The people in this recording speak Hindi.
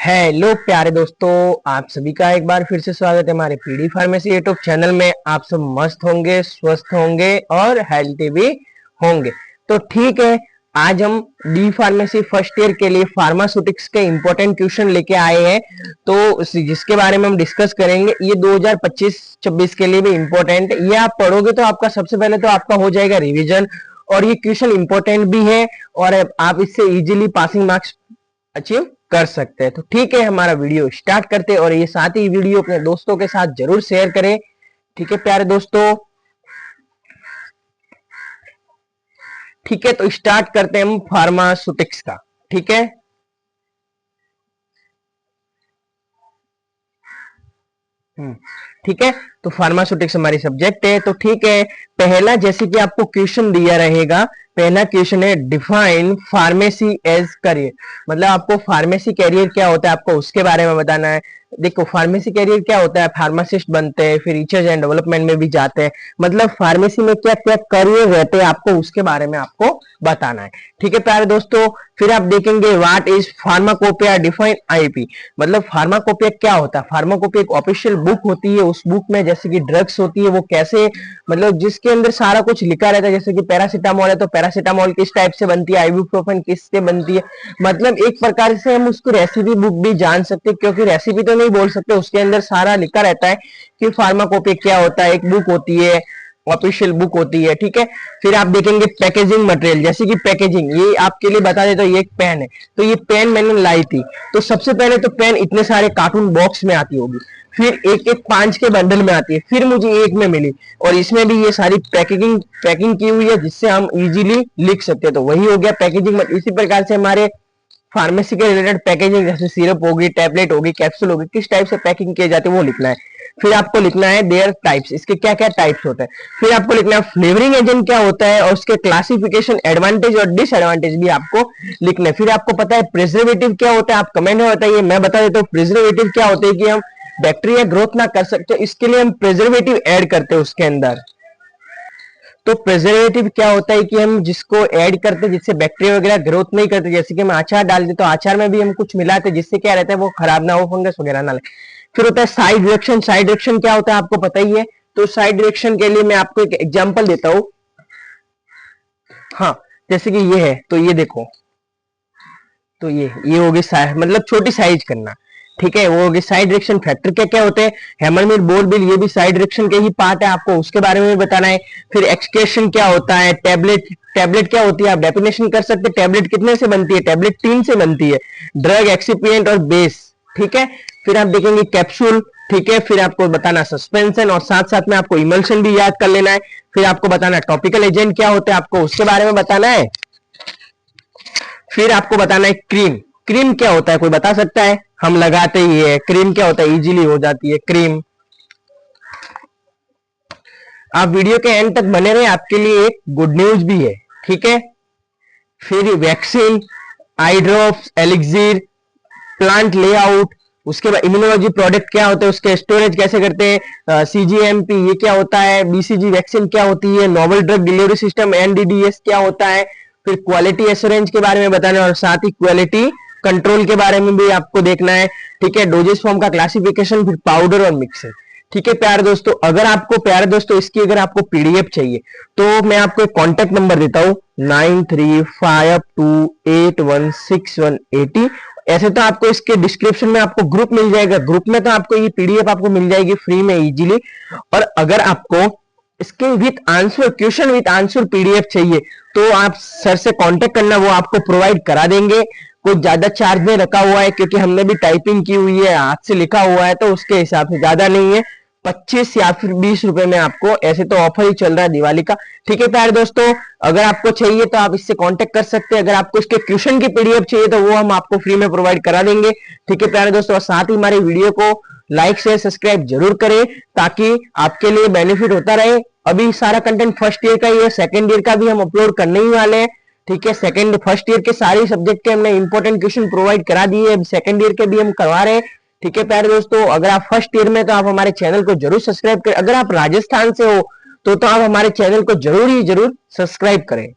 हेलो प्यारे दोस्तों, आप सभी का एक बार फिर से स्वागत है हमारे पीडी फार्मेसी यूट्यूब चैनल में। आप सब मस्त होंगे, स्वस्थ होंगे और हेल्थी भी होंगे। तो ठीक है, आज हम डी फार्मेसी फर्स्ट ईयर के लिए फार्मास्यूटिक्स के इंपॉर्टेंट क्वेश्चन लेके आए हैं। तो जिसके बारे में हम डिस्कस करेंगे, ये 2025-26 के लिए भी इंपॉर्टेंट। ये आप पढ़ोगे तो आपका सबसे पहले तो आपका हो जाएगा रिविजन, और ये क्वेश्चन इंपॉर्टेंट भी है और आप इससे इजीली पासिंग मार्क्स अचीव कर सकते हैं। तो ठीक है, हमारा वीडियो स्टार्ट करते हैं और ये साथ ही वीडियो अपने दोस्तों के साथ जरूर शेयर करें। ठीक है प्यारे दोस्तों, ठीक है, तो स्टार्ट करते हैं हम फार्मास्यूटिक्स का। ठीक है, ठीक है, तो फार्मास्यूटिक्स हमारी सब्जेक्ट है। तो ठीक है, पहला जैसे कि आपको क्वेश्चन दिया रहेगा, पहला क्वेश्चन है डिफाइन फार्मेसी एज करियर। मतलब आपको फार्मेसी करियर क्या होता है, आपको उसके बारे में बताना है। देखो, फार्मेसी करियर क्या होता है, फार्मासिस्ट बनते हैं, फिर रिसर्च एंड डेवलपमेंट में भी जाते हैं। मतलब फार्मेसी में क्या क्या करियर रहते हैं, आपको उसके बारे में आपको बताना है। ठीक है प्यारे दोस्तों, फिर आप देखेंगे what is pharmacopoeia define IP. मतलब फार्माकोपिया क्या होता है। फार्माकोपिया एक ऑफिशियल बुक होती है। उस बुक में जैसे कि ड्रग्स होती है, वो कैसे, मतलब जिसके अंदर सारा कुछ लिखा रहता है। जैसे कि पैरासिटामोल है तो पैरासिटामोल किस टाइप से बनती है, आइबुप्रोफेन किससे बनती है। मतलब एक प्रकार से हम उसको रेसिपी बुक भी जान सकते हैं, क्योंकि रेसिपी तो नहीं बोल सकते, उसके अंदर सारा लिखा रहता है कि फार्माकोपिया क्या होता है। एक बुक होती है, ऑफिशियल बुक होती है। ठीक है, फिर आप देखेंगे पैकेजिंग मटेरियल। जैसे कि पैकेजिंग, ये आपके लिए बता देता हूं, ये एक पेन है। तो ये पेन मैंने लाई थी, तो सबसे पहले तो पेन इतने सारे कार्टून बॉक्स में आती होगी, फिर एक एक 5 के बंडल में आती है, फिर मुझे एक में मिली, और इसमें भी ये सारी पैकिंग की हुई है, जिससे हम इजीली लिख सकते हैं। तो वही हो गया पैकेजिंग। इसी प्रकार से हमारे फार्मेसी के रिलेटेड पैकेजिंग, जैसे सिरप होगी, टैबलेट होगी, कैप्सूल होगी, किस टाइप से पैकिंग किए जाते हैं वो लिखना है। फिर आपको लिखना है देयर टाइप्स, इसके क्या क्या टाइप्स होते हैं। फिर आपको लिखना है फ्लेवरिंग एजेंट क्या होता है और उसके क्लासिफिकेशन, एडवांटेज और डिसएडवांटेज भी आपको लिखना है। फिर आपको पता है प्रिजर्वेटिव क्या होता है, आप कमेंट में बताइए, मैं बता देता हूँ प्रिजर्वेटिव क्या होते हैं। कि हम बैक्टीरिया ग्रोथ ना कर सकते, इसके लिए हम प्रिजर्वेटिव ऐड करते हैं उसके अंदर। तो प्रिजर्वेटिव क्या होता है कि हम जिसको ऐड करते हैं जिससे बैक्टीरिया वगैरह ग्रोथ नहीं करते। जैसे कि हम अचार डालते तो अचार में भी हम कुछ मिलाते जिससे क्या रहता है, वो खराब ना हो, फंगस वगैरह ना लगे। फिर होता है साइड रिएक्शन। साइड रिएक्शन क्या होता है आपको पता ही है। तो साइड रिएक्शन के लिए मैं आपको एक एग्जांपल देता हूं। हाँ, जैसे कि ये है, तो ये देखो, तो ये होगी मतलब छोटी साइज करना। ठीक है, वो होगी साइड रिएक्शन। फैक्टर क्या क्या होते हैं, हैमरमिल, बोरबिल, ये भी साइड रिएक्शन के ही पार्ट है, आपको उसके बारे में भी बताना है। फिर एक्सक्रेशन क्या होता है, टैबलेट क्या होती है, आप डेफिनेशन कर सकते हैं। टैबलेट कितने से बनती है, टैबलेट 3 से बनती है, ड्रग, एक्सिपिएंट और बेस। ठीक है, फिर आप देखेंगे कैप्सूल। ठीक है, फिर आपको बताना सस्पेंशन, और साथ साथ में आपको इमल्शन भी याद कर लेना है। फिर आपको बताना टॉपिकल एजेंट क्या होते हैं, आपको उसके बारे में बताना है। फिर आपको बताना है क्रीम। क्रीम क्या होता है, कोई बता सकता है, हम लगाते ही है। क्रीम क्या होता है, इजीली हो जाती है क्रीम। आप वीडियो के एंड तक बने रहे, आपके लिए एक गुड न्यूज भी है। ठीक है, फिर vaccine, eye drops, elixir, plant layout, उसके बाद इम्यूनोलॉजी प्रोडक्ट क्या होते हैं, उसके स्टोरेज कैसे करते हैं, सीजीएमपी ये क्या होता है, बीसीजी वैक्सीन क्या होती है, novel drug delivery system NDDS क्या होता है। फिर क्वालिटी एश्योरेंस के बारे में बताना है, और साथ ही क्वालिटी कंट्रोल के बारे में भी आपको देखना है। ठीक है, डोजेस फॉर्म का क्लासिफिकेशन, फिर पाउडर और मिक्सर। ठीक है प्यारे दोस्तों, अगर आपको प्यारे दोस्तों इसकी अगर आपको पीडीएफ चाहिए तो मैं आपको एक कॉन्टेक्ट नंबर देता हूं 9352816180। ऐसे तो आपको इसके डिस्क्रिप्शन में आपको ग्रुप मिल जाएगा, ग्रुप में तो आपको ये पीडीएफ आपको मिल जाएगी फ्री में इजीली। और अगर आपको इसके with answer, question with answer PDF चाहिए तो आप सर से कांटेक्ट करना, वो आपको प्रोवाइड करा देंगे। कुछ ज्यादा चार्ज में रखा हुआ है, क्योंकि हमने भी टाइपिंग की हुई है, हाथ से लिखा हुआ है, तो उसके हिसाब से ज्यादा नहीं है। 25 या फिर 20 रुपए में आपको, ऐसे तो ऑफर ही चल रहा है दिवाली का। ठीक है प्यारे दोस्तों, अगर आपको चाहिए तो आप इससे कांटेक्ट कर सकते हैं। अगर आपको इसके क्वेश्चन की पीडीएफ चाहिए तो वो हम आपको फ्री में प्रोवाइड करा देंगे। ठीक है प्यारे दोस्तों, और साथ ही हमारे वीडियो को लाइक शेयर सब्सक्राइब जरूर करें, ताकि आपके लिए बेनिफिट होता रहे। अभी सारा कंटेंट फर्स्ट ईयर का ही है, सेकंड ईयर का भी हम अपलोड करने ही वाले हैं। ठीक है, फर्स्ट ईयर के सारे सब्जेक्ट के हमने इंपॉर्टेंट क्वेश्चन प्रोवाइड करा दिए, सेकंड ईयर के भी हम करवा रहे हैं। ठीक है प्यारे दोस्तों, अगर आप फर्स्ट ईयर में तो आप हमारे चैनल को जरूर सब्सक्राइब करें। अगर आप राजस्थान से हो तो आप हमारे चैनल को जरूर ही जरूर सब्सक्राइब करें।